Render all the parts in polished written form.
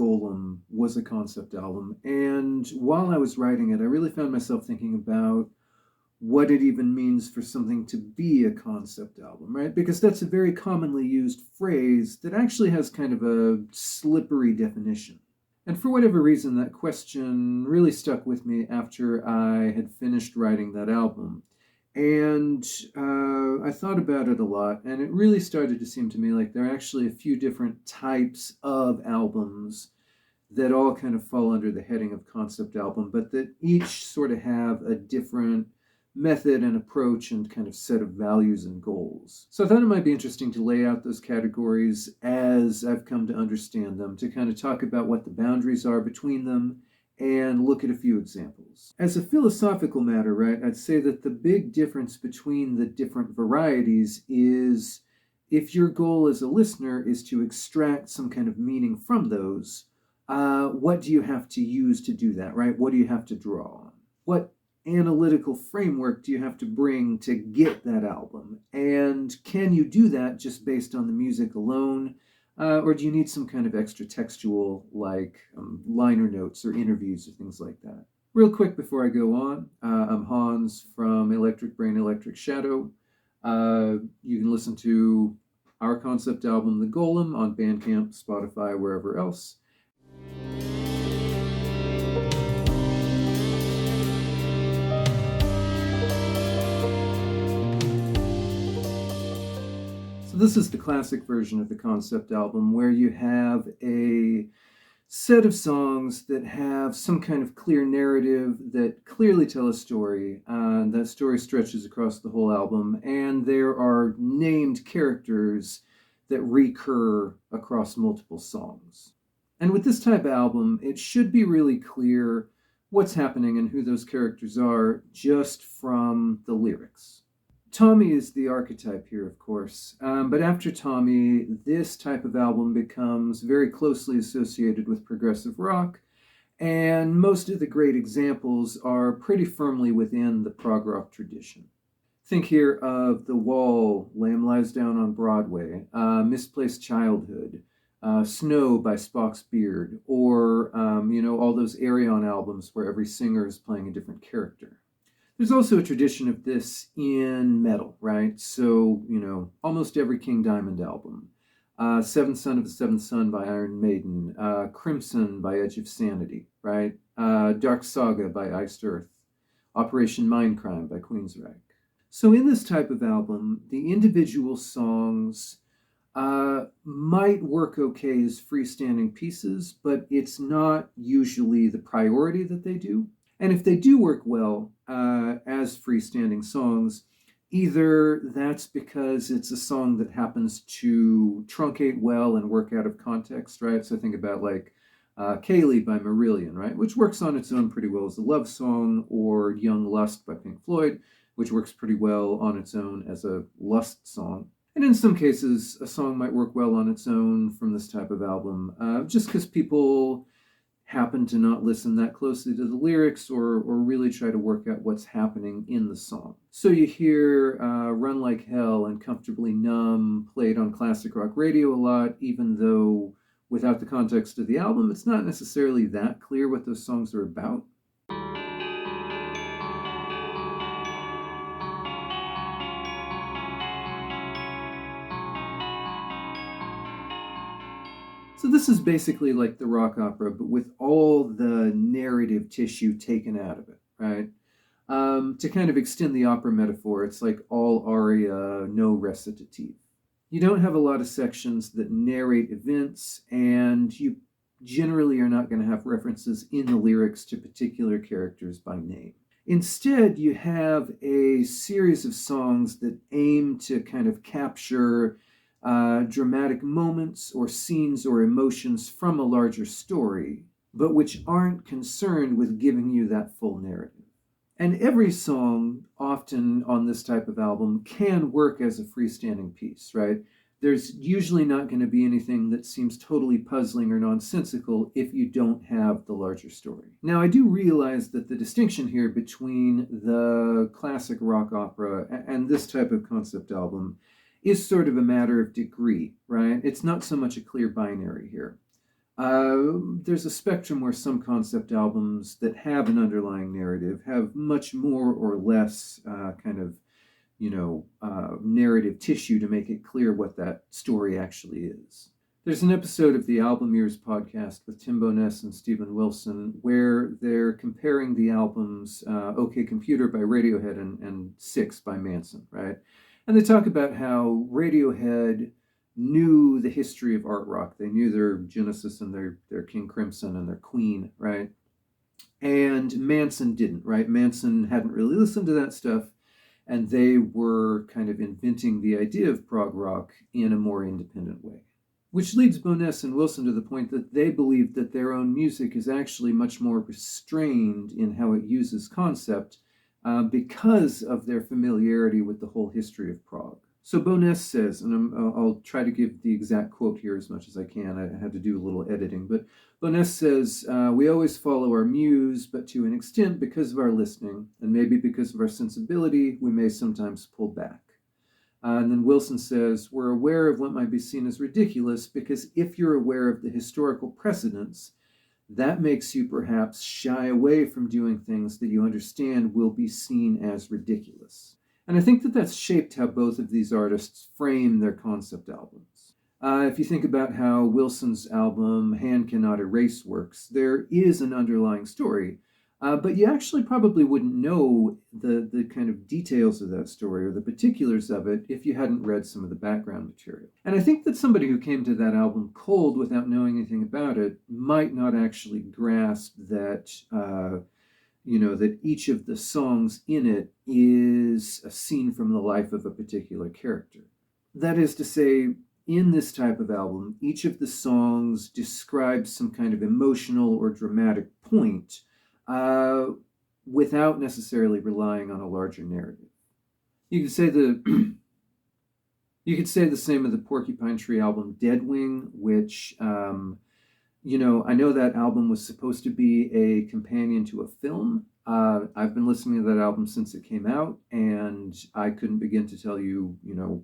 Golem was a concept album. And while I was writing it, I really found myself thinking about what it even means for something to be a concept album, right? Because that's a very commonly used phrase that actually has kind of a slippery definition. And for whatever reason, that question really stuck with me after I had finished writing that album. And I thought about it a lot, and it really started to seem to me like there are actually a few different types of albums that all kind of fall under the heading of concept album, but that each sort of have a different method and approach and kind of set of values and goals. So I thought it might be interesting to lay out those categories as I've come to understand them, to kind of talk about what the boundaries are between them and look at a few examples. As a philosophical matter, right, I'd say that the big difference between the different varieties is if your goal as a listener is to extract some kind of meaning from those, what do you have to use to do that, right? What do you have to draw on? What analytical framework do you have to bring to get that album? And can you do that just based on the music alone? Or do you need some kind of extra textual, like liner notes or interviews or things like that? Real quick before I go on, I'm Hans from Electric Brain, Electric Shadow. You can listen to our concept album, The Golem, on Bandcamp, Spotify, wherever else. So this is the classic version of the concept album, where you have a set of songs that have some kind of clear narrative that clearly tell a story. That story stretches across the whole album, and there are named characters that recur across multiple songs. And with this type of album, it should be really clear what's happening and who those characters are just from the lyrics. Tommy is the archetype here, of course, but after Tommy, this type of album becomes very closely associated with progressive rock, and most of the great examples are pretty firmly within the prog rock tradition. Think here of The Wall, Lamb Lies Down on Broadway, Misplaced Childhood, Snow by Spock's Beard, or, all those Arion albums where every singer is playing a different character. There's also a tradition of this in metal, right? So, almost every King Diamond album. Seventh Son of the Seventh Son by Iron Maiden. Crimson by Edge of Sanity, right? Dark Saga by Iced Earth. Operation Mindcrime by Queensryche. So in this type of album, the individual songs might work okay as freestanding pieces, but it's not usually the priority that they do. And if they do work well as freestanding songs, either that's because it's a song that happens to truncate well and work out of context, right? So think about like Kayleigh by Marillion, right? Which works on its own pretty well as a love song, or Young Lust by Pink Floyd, which works pretty well on its own as a lust song. And in some cases, a song might work well on its own from this type of album, just because people happen to not listen that closely to the lyrics or really try to work out what's happening in the song. So you hear Run Like Hell and Comfortably Numb played on classic rock radio a lot, even though without the context of the album, it's not necessarily that clear what those songs are about. So this is basically like the rock opera, but with all the narrative tissue taken out of it, right? To kind of extend the opera metaphor, it's like all aria, no recitative. You don't have a lot of sections that narrate events, and you generally are not going to have references in the lyrics to particular characters by name. Instead, you have a series of songs that aim to kind of capture dramatic moments or scenes or emotions from a larger story, but which aren't concerned with giving you that full narrative. And every song, often on this type of album, can work as a freestanding piece, right? There's usually not going to be anything that seems totally puzzling or nonsensical if you don't have the larger story. Now, I do realize that the distinction here between the classic rock opera and this type of concept album is sort of a matter of degree, right? It's not so much a clear binary here. There's a spectrum where some concept albums that have an underlying narrative have much more or less narrative tissue to make it clear what that story actually is. There's an episode of the Album Years podcast with Tim Bowness and Steven Wilson where they're comparing the albums OK Computer by Radiohead and Six by Manson, right? And they talk about how Radiohead knew the history of art rock. They knew their Genesis and their King Crimson and their Queen, right? And Manson didn't, right? Manson hadn't really listened to that stuff, and they were kind of inventing the idea of prog rock in a more independent way. Which leads Bowness and Wilson to the point that they believe that their own music is actually much more restrained in how it uses concept because of their familiarity with the whole history of prog. So Bowness says, and I'll try to give the exact quote here as much as I can. I had to do a little editing, but Bowness says, we always follow our muse, but to an extent because of our listening, and maybe because of our sensibility, we may sometimes pull back. And then Wilson says, we're aware of what might be seen as ridiculous because if you're aware of the historical precedents, that makes you perhaps shy away from doing things that you understand will be seen as ridiculous. And I think that that's shaped how both of these artists frame their concept albums. If you think about how Wilson's album, Hand Cannot Erase, works, there is an underlying story, but you actually probably wouldn't know the kind of details of that story or the particulars of it if you hadn't read some of the background material. And I think that somebody who came to that album cold without knowing anything about it might not actually grasp that that each of the songs in it is a scene from the life of a particular character. That is to say, in this type of album, each of the songs describes some kind of emotional or dramatic point without necessarily relying on a larger narrative. You could say the same of the Porcupine Tree album Deadwing, which I know that album was supposed to be a companion to a film. I've been listening to that album since it came out, and I couldn't begin to tell you,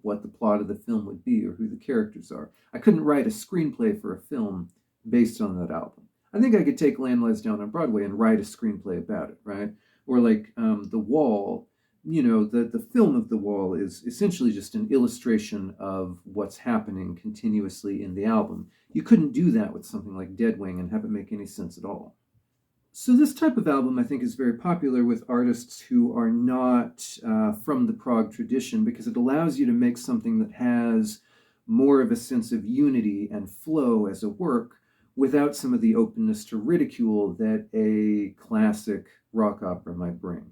what the plot of the film would be or who the characters are. I couldn't write a screenplay for a film based on that album. I think I could take Lamb Lies Down on Broadway and write a screenplay about it, right? Or like The Wall, the film of The Wall is essentially just an illustration of what's happening continuously in the album. You couldn't do that with something like Deadwing and have it make any sense at all. So this type of album, I think, is very popular with artists who are not from the prog tradition because it allows you to make something that has more of a sense of unity and flow as a work without some of the openness to ridicule that a classic rock opera might bring.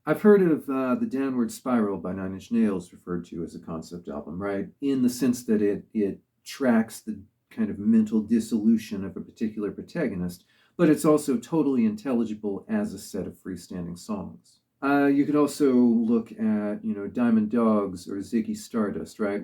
I've heard of The Downward Spiral by Nine Inch Nails referred to as a concept album, right? In the sense that it tracks the kind of mental dissolution of a particular protagonist, but it's also totally intelligible as a set of freestanding songs. You could also look at, Diamond Dogs or Ziggy Stardust, right?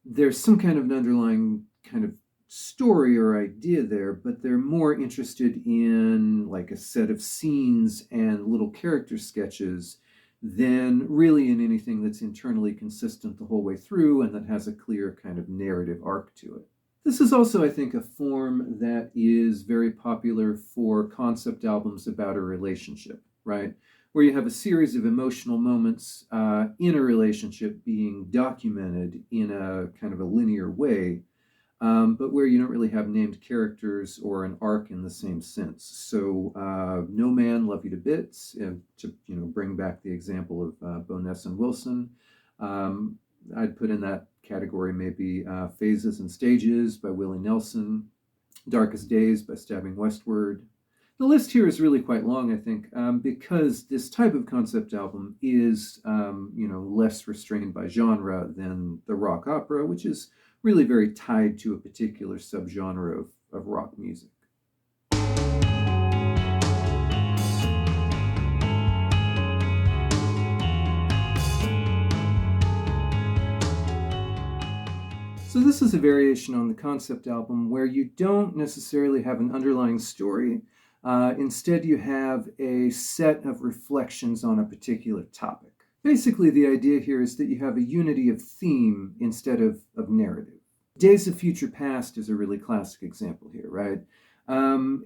There's some kind of an underlying kind of story or idea there, but they're more interested in like a set of scenes and little character sketches than really in anything that's internally consistent the whole way through and that has a clear kind of narrative arc to it. This is also, I think, a form that is very popular for concept albums about a relationship, right? Where you have a series of emotional moments in a relationship being documented in a kind of a linear way, but where you don't really have named characters or an arc in the same sense. So No Man, Love You to Bits, to bring back the example of Bowness and Wilson. I'd put in that category maybe Phases and Stages by Willie Nelson, Darkest Days by Stabbing Westward. The list here is really quite long, I think, because this type of concept album is, less restrained by genre than the rock opera, which is really very tied to a particular subgenre of rock music. So this is a variation on the concept album where you don't necessarily have an underlying story. Instead, you have a set of reflections on a particular topic. Basically, the idea here is that you have a unity of theme instead of narrative. Days of Future Past is a really classic example here, right?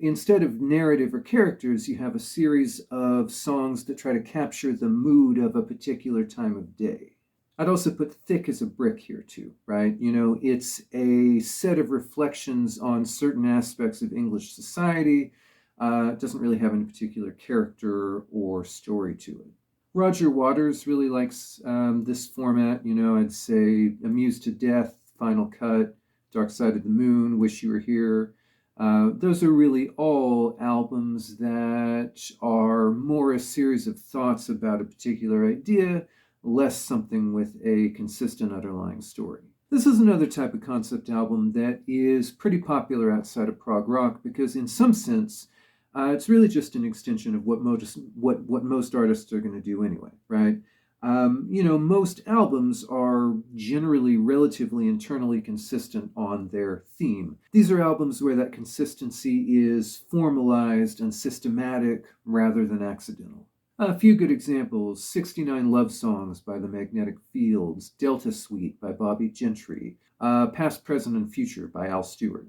Instead of narrative or characters, you have a series of songs that try to capture the mood of a particular time of day. I'd also put Thick as a Brick here too, right? It's a set of reflections on certain aspects of English society. It doesn't really have any particular character or story to it. Roger Waters really likes this format. I'd say Amused to Death, Final Cut, Dark Side of the Moon, Wish You Were Here. Those are really all albums that are more a series of thoughts about a particular idea, less something with a consistent underlying story. This is another type of concept album that is pretty popular outside of prog rock because in some sense, it's really just an extension of what most artists are going to do anyway, right? Most albums are generally relatively internally consistent on their theme. These are albums where that consistency is formalized and systematic rather than accidental. A few good examples: 69 Love Songs by the Magnetic Fields, Delta Suite by Bobby Gentry, Past, Present, and Future by Al Stewart.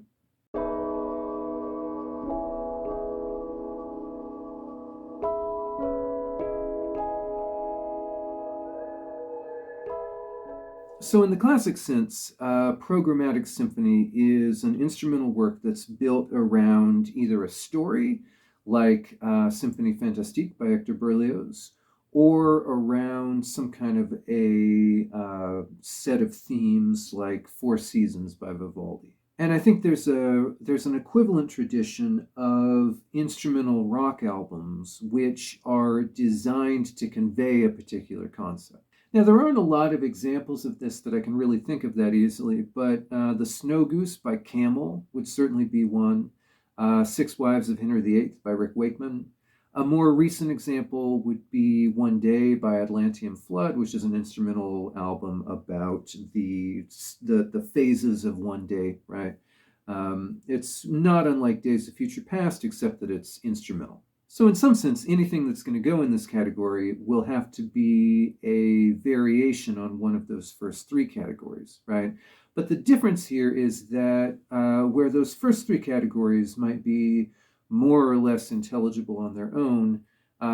So in the classic sense, programmatic symphony is an instrumental work that's built around either a story, like Symphonie Fantastique by Hector Berlioz, or around some kind of a set of themes like Four Seasons by Vivaldi. And I think there's an equivalent tradition of instrumental rock albums which are designed to convey a particular concept. Now, there aren't a lot of examples of this that I can really think of that easily, but The Snow Goose by Camel would certainly be one. Six Wives of Henry VIII by Rick Wakeman. A more recent example would be One Day by Atlantean Flood, which is an instrumental album about the phases of one day, right? It's not unlike Days of Future Past, except that it's instrumental. So in some sense, anything that's going to go in this category will have to be a variation on one of those first three categories, right? But the difference here is that where those first three categories might be more or less intelligible on their own,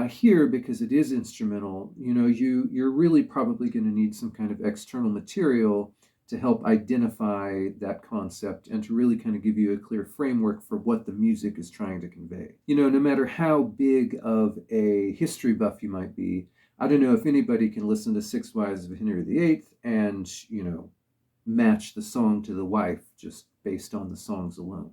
here, because it is instrumental, you're really probably going to need some kind of external material to help identify that concept and to really kind of give you a clear framework for what the music is trying to convey. No matter how big of a history buff you might be, I don't know if anybody can listen to Six Wives of Henry VIII and, match the song to the wife just based on the songs alone.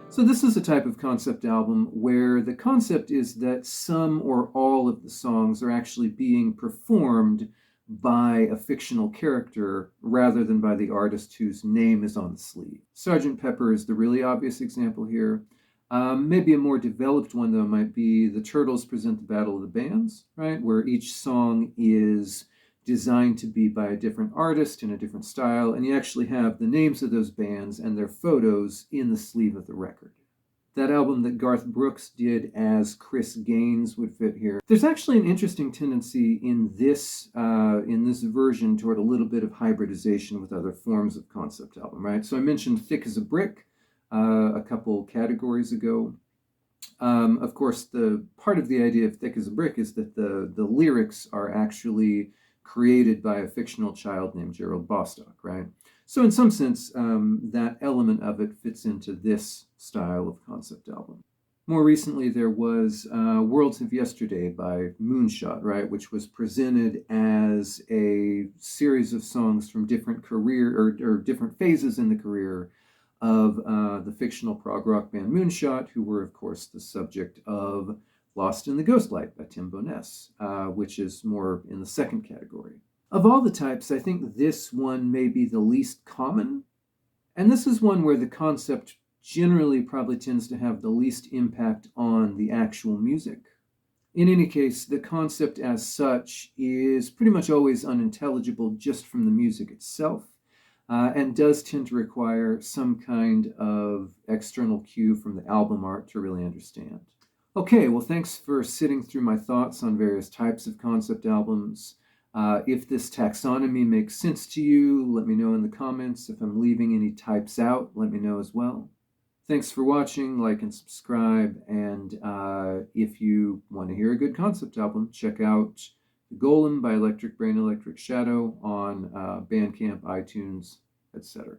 So this is a type of concept album where the concept is that some or all of the songs are actually being performed by a fictional character rather than by the artist whose name is on the sleeve. Sgt. Pepper is the really obvious example here. Maybe a more developed one, though, might be The Turtles Present the Battle of the Bands, right? Where each song is designed to be by a different artist in a different style, and you actually have the names of those bands and their photos in the sleeve of the record. That album that Garth Brooks did as Chris Gaines would fit here. There's actually an interesting tendency in this version toward a little bit of hybridization with other forms of concept album, right? So I mentioned Thick as a Brick a couple categories ago. Of course, the part of the idea of Thick as a Brick is that the lyrics are actually created by a fictional child named Gerald Bostock, right? So in some sense, that element of it fits into this style of concept album. More recently, there was Worlds of Yesterday by Moonshot, right, which was presented as a series of songs from different career or different phases in the career of the fictional prog rock band Moonshot, who were, of course, the subject of Lost in the Ghostlight by Tim Bowness, which is more in the second category. Of all the types, I think this one may be the least common, and this is one where the concept generally probably tends to have the least impact on the actual music. In any case, the concept as such is pretty much always unintelligible just from the music itself. and does tend to require some kind of external cue from the album art to really understand. Okay, well, thanks for sitting through my thoughts on various types of concept albums. If this taxonomy makes sense to you, let me know in the comments. If I'm leaving any types out, let me know as well. Thanks for watching, like and subscribe, and if you want to hear a good concept album, check out The Golem by Electric Brain Electric Shadow on Bandcamp, iTunes, etc.